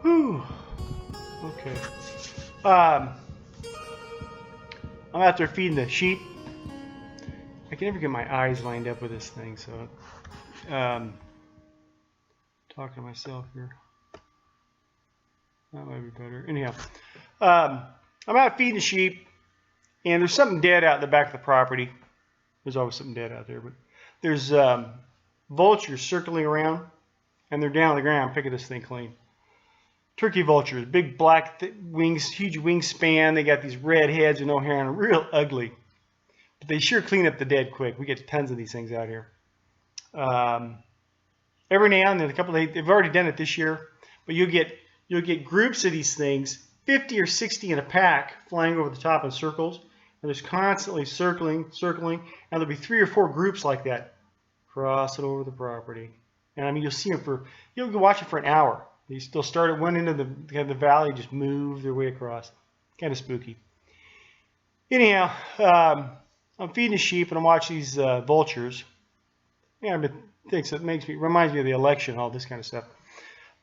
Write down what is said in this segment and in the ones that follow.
Whew. Okay. I'm out there feeding the sheep. I can never get my eyes lined up with this thing, so talking to myself here. That might be better. Anyhow, I'm out feeding the sheep, and there's something dead out in the back of the property. There's always something dead out there, but there's vultures circling around, and they're down on the ground picking this thing clean. Turkey vultures, big black wings, huge wingspan. They got these red heads and no hair, and real ugly. But they sure clean up the dead quick. We get tons of these things out here. Every now and then, they've already done it this year, but you'll get groups of these things, 50 or 60 in a pack, flying over the top in circles, and just constantly circling, and there'll be 3 or 4 groups like that, crossing over the property. And I mean, you'll watch it for an hour. They'll start at one end of the valley, just move their way across. Kind of spooky. Anyhow, I'm feeding the sheep and I'm watching these vultures. Yeah, but things that reminds me of the election, all this kind of stuff.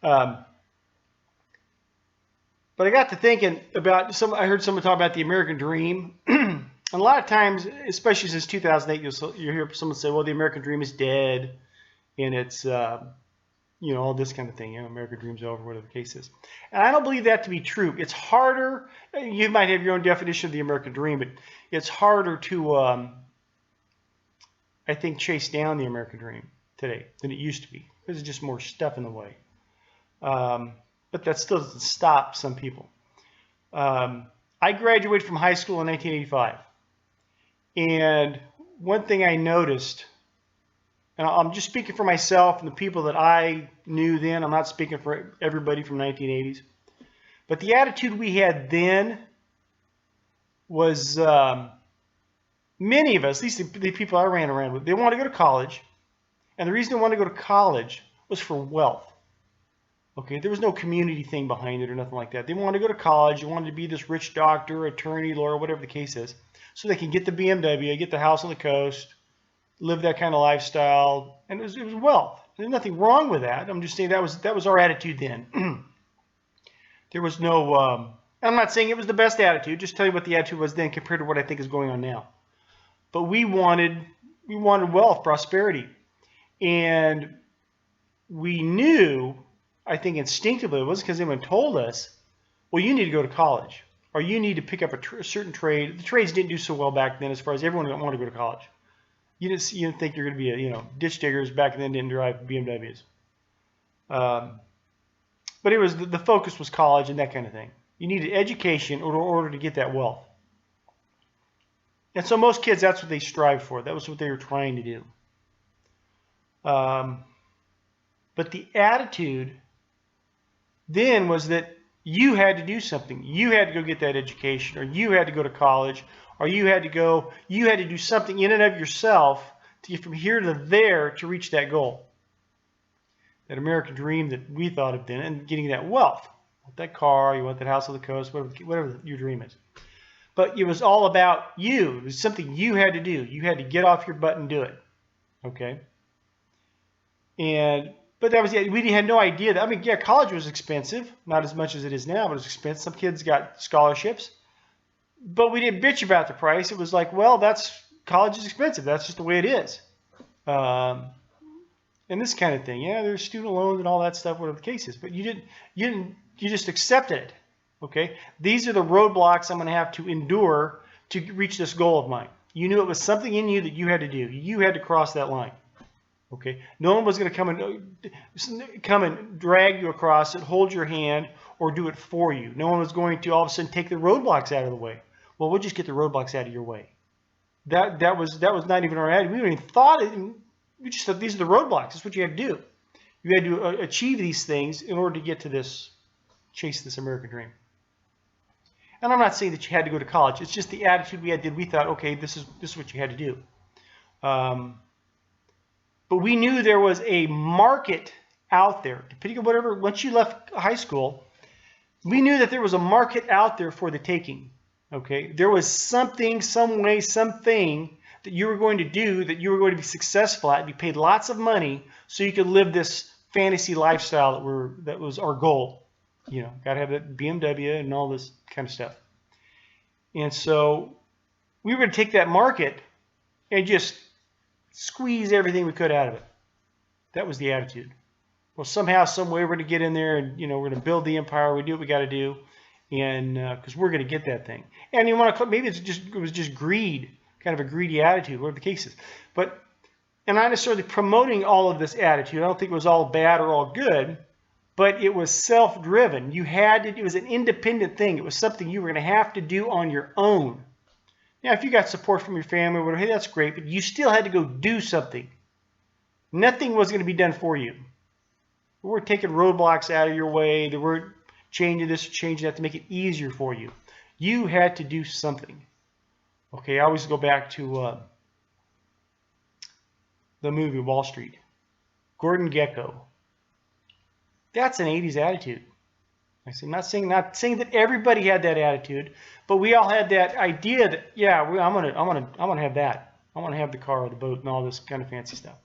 But I got to thinking about I heard someone talk about the American dream. And a lot of times, especially since 2008, you'll hear someone say, well, the American dream is dead, and it's all this kind of thing. American dream's over, whatever the case is. And I don't believe that to be true. It's harder. You might have your own definition of the American dream, but it's harder to, I think, chase down the American dream today than it used to be. There's just more stuff in the way. But that still doesn't stop some people. I graduated from high school in 1985. And one thing I noticed, and I'm just speaking for myself and the people that I knew then. I'm not speaking for everybody from 1980s. But the attitude we had then was many of us, at least the people I ran around with, they wanted to go to college. And the reason they wanted to go to college was for wealth. Okay, there was no community thing behind it or nothing like that. They wanted to go to college. They wanted to be this rich doctor, attorney, lawyer, whatever the case is, so they can get the BMW, get the house on the coast, live that kind of lifestyle, and it was wealth. There's nothing wrong with that. I'm just saying that was our attitude then. There was no. I'm not saying it was the best attitude. Just tell you what the attitude was then compared to what I think is going on now. But we wanted wealth, prosperity, and we knew. I think instinctively, it wasn't because anyone told us, well, you need to go to college, or you need to pick up a certain trade. The trades didn't do so well back then as far as everyone wanted to go to college. You didn't think you're going to be ditch diggers back then didn't drive BMWs. But it was the focus was college and that kind of thing. You needed education in order to get that wealth. And so most kids, that's what they strived for. That was what they were trying to do. But the attitude then was that you had to do something. You had to go get that education, or you had to go to college, or you had to do something in and of yourself to get from here to there to reach that goal. That American dream that we thought of then, and getting that wealth. You want that car, you want that house on the coast, whatever your dream is. But it was all about you. It was something you had to do. You had to get off your butt and do it. Okay? But that was we had no idea that. I mean, yeah, college was expensive, not as much as it is now, but it was expensive. Some kids got scholarships, but we didn't bitch about the price. It was like, well, college is expensive. That's just the way it is. And this kind of thing. Yeah, there's student loans and all that stuff, whatever the case is. But you just accepted it. Okay, these are the roadblocks I'm going to have to endure to reach this goal of mine. You knew it was something in you that you had to do. You had to cross that line. Okay, no one was going to come and drag you across it, hold your hand, or do it for you. No one was going to all of a sudden take the roadblocks out of the way. Well, we'll just get the roadblocks out of your way. That was not even our attitude. We didn't even thought it. We just thought these are the roadblocks. That's what you had to do. You had to achieve these things in order to get to chase this American dream. And I'm not saying that you had to go to college. It's just the attitude we had. We thought, okay, this is what you had to do. But we knew there was a market out there, depending on whatever, once you left high school, we knew that there was a market out there for the taking. Okay? There was something, some way, something that you were going to do that you were going to be successful at, be paid lots of money so you could live this fantasy lifestyle that was our goal. You know, got to have that BMW and all this kind of stuff. And so we were going to take that market and just squeeze everything we could out of it. That was the attitude. Well, somehow, some way, we're going to get in there and, you know, we're going to build the empire. We do what we got to do, and because we're going to get that thing. And you want to, maybe it was just greed, kind of a greedy attitude, whatever the case is. But, and not necessarily promoting all of this attitude. I don't think it was all bad or all good, but it was self-driven. You had to, it was an independent thing. It was something you were going to have to do on your own. Now, if you got support from your family, whatever, hey, that's great, but you still had to go do something. Nothing was going to be done for you. We weren't taking roadblocks out of your way. They weren't changing this, changing that to make it easier for you. You had to do something. Okay, I always go back to the movie Wall Street. Gordon Gekko. That's an 80s attitude. I'm not saying that everybody had that attitude, but we all had that idea that, yeah, I'm gonna have that. I want to have the car or the boat and all this kind of fancy stuff.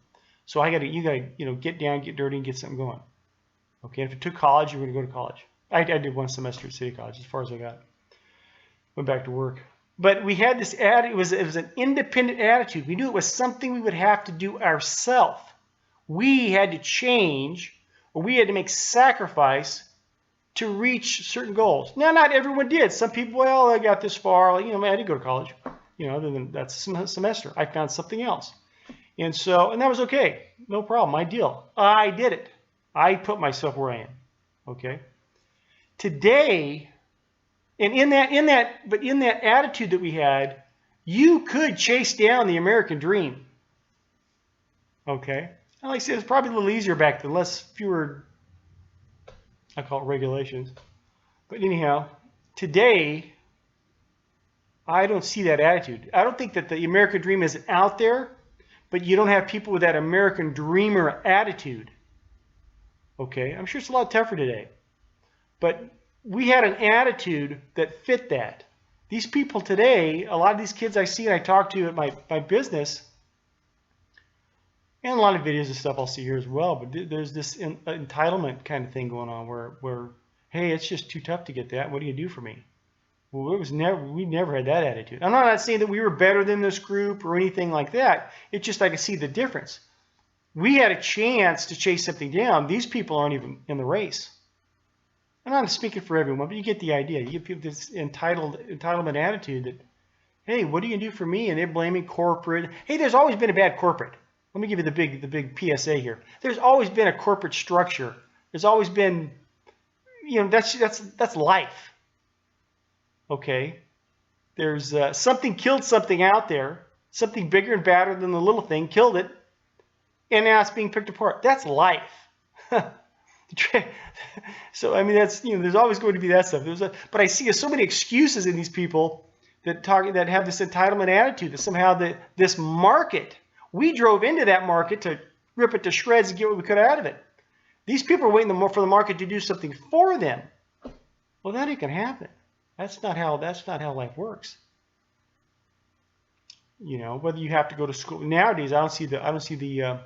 So you gotta, you know, get down, get dirty, and get something going. Okay, if it took college, you were gonna go to college. I did one semester at City College, as far as I got. Went back to work. But we had this attitude. It was an independent attitude. We knew it was something we would have to do ourselves. We had to change, or we had to make sacrifice to reach certain goals. Now, not everyone did. Some people, well, I got this far. You know, I didn't go to college. You know, other than that semester, I found something else. And that was okay. No problem. My deal. I did it. I put myself where I am. Okay. Today, and in that attitude that we had, you could chase down the American dream. Okay. And like I said, it's probably a little easier back then, fewer, I call it regulations. But anyhow, today, I don't see that attitude. I don't think that the American dream isn't out there, but you don't have people with that American dreamer attitude. Okay, I'm sure it's a lot tougher today. But we had an attitude that fit that. These people today, a lot of these kids I see and I talk to at my business, and a lot of videos and stuff I'll see here as well, but there's this entitlement kind of thing going on where hey, it's just too tough to get that. What do you do for me? Well, we never had that attitude. I'm not saying that we were better than this group or anything like that. It's just I can see the difference. We had a chance to chase something down. These people aren't even in the race. I'm not speaking for everyone, but you get the idea. You get people this entitlement attitude that, hey, what are you going to do for me? And they're blaming corporate. Hey, there's always been a bad corporate. Let me give you the big PSA here. There's always been a corporate structure. There's always been, you know, that's life. Okay, there's something killed something out there, something bigger and badder than the little thing killed it, and now it's being picked apart. That's life. So I mean, that's, you know, there's always going to be that stuff. But I see so many excuses in these people that have this entitlement attitude that somehow this market, we drove into that market to rip it to shreds and get what we could out of it. These people are waiting for the market to do something for them. Well, that ain't gonna happen. That's not how life works. You know, whether you have to go to school nowadays, I don't see the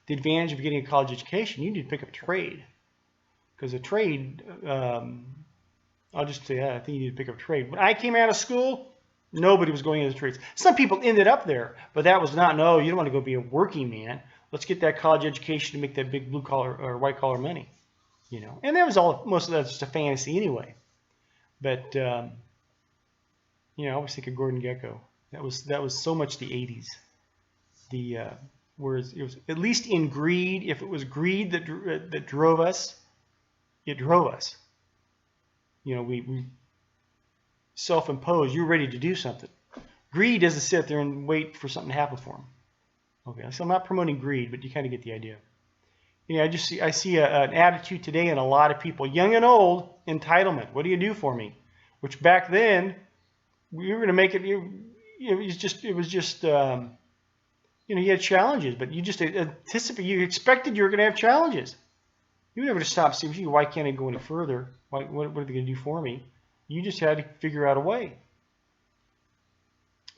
advantage of getting a college education. You need to pick up a trade, because a trade, I'll just say that, I think you need to pick up a trade. When I came out of school, nobody was going into trades. Some people ended up there, but that was not, no, you don't want to go be a working man. Let's get that college education to make that big blue collar or white collar money. You know, and that was most of that's just a fantasy anyway. But, you know, I always think of Gordon Gekko. That was so much the 80s. Whereas it was at least in greed. If it was greed that drove us, it drove us. You know, we self-imposed. You're ready to do something. Greed doesn't sit there and wait for something to happen for them. Okay, so I'm not promoting greed, but you kind of get the idea. You know, I see an attitude today in a lot of people, young and old, entitlement. What do you do for me? Which back then, we were going to make it. It was just you know, you had challenges, but you just anticipate. You expected you were going to have challenges. You never just stopped saying, why can't I go any further? What are they going to do for me? You just had to figure out a way.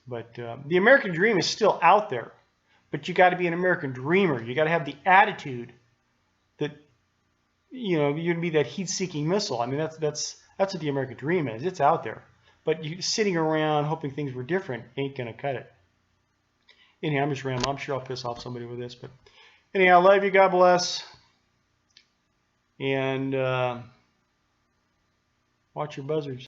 But the American dream is still out there. But you got to be an American dreamer. You got to have the attitude that you know, you'd be that heat-seeking missile. I mean, that's what the American dream is. It's out there, but you sitting around hoping things were different ain't gonna cut it. Anyhow, I'm just rambling. I'm sure I'll piss off somebody with this, but anyhow, love you. God bless, and watch your buzzards.